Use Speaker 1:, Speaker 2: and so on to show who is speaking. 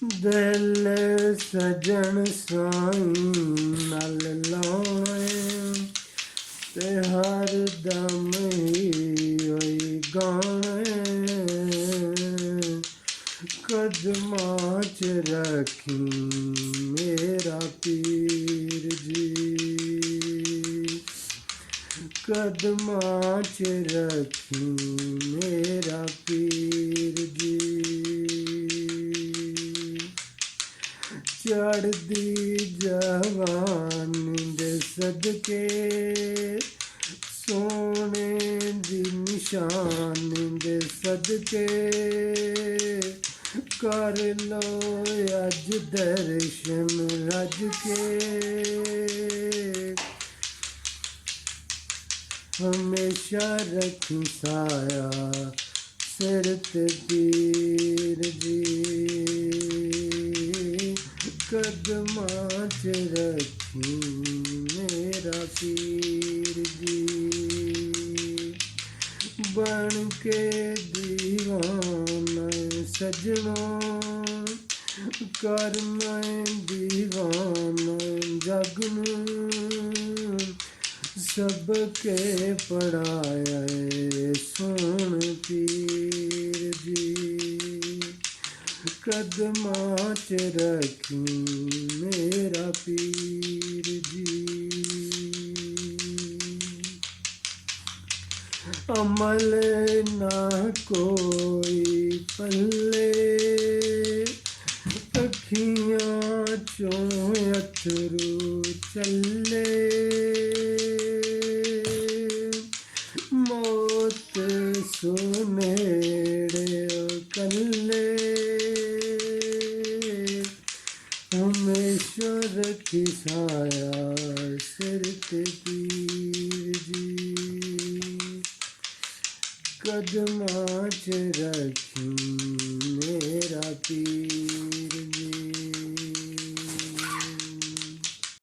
Speaker 1: ਦਿਲ ਸਜਣ ਸਾਈਂ ਨਲ ਲਾਵੇਂ ਤੇ ਹਰ ਦਮ ਹੀ ਹੋਈ ਗਾਣੇ ਕਦਮਾਂ 'ਚ ਰੱਖੀ ਮੇਰਾ ਪੀਰ ਜੀ ਕਦਮਾਂ 'ਚ ਰੱਖੀ ਮੇਰਾ ਪੀਰ ਜੀ ਚੜ੍ਹਦੀ ਜਵਾਨੀ ਦੇ ਸਦਕੇ ਸੋਹਣੇ ਦੀ ਨਿਸ਼ਾਨੀ ਦੇ ਸਦਕੇ ਕਰ ਲੋ ਅੱਜ ਦਰਸ਼ਨ ਰੱਜ ਕੇ ਹਮੇਸ਼ਾ ਰੱਖੀ ਸਾਇਆ ਸਿਰ ਤੇ ਪੀਰ ਜੀ ਕਦਮਾਂ 'ਚ ਰੱਖੀ ਮੇਰਾ ਪੀਰ ਜੀ ਬਣ ਕੇ ਦੀਵਾਨਾ ਸਜਣਾ ਕਰ ਮੈਂ ਦੀਵਾਨਾ ਜਗ ਨੂੰ ਸਭ ਕੇ ਪੜਾਇਆ ਏ ਸੋਹਣ ਪੀਰ ਜੀ ਕਦਮਾਂ 'ਚ ਰੱਖੀ ਮੇਰਾ ਪੀਰ ਜੀ ਅਮਲ ਨਾ ਕੋਈ ਪੱਲੇ ਅੱਖੀਆਂ 'ਚੋਂ ਅਥਰੂ ਚੱਲੇ ਮੌਤ ਸੁਨੇੜੇ ਕੱਲੇ ਹਮੇਸ਼ਾ ਰੱਖੀ ਸਾਇਆ ਸਿਰ ਤੇ ਪੀਰ ਜੀ ਕਦਮਾਂ 'ਚ ਰੱਖੀ ਮੇਰਾ ਪੀਰ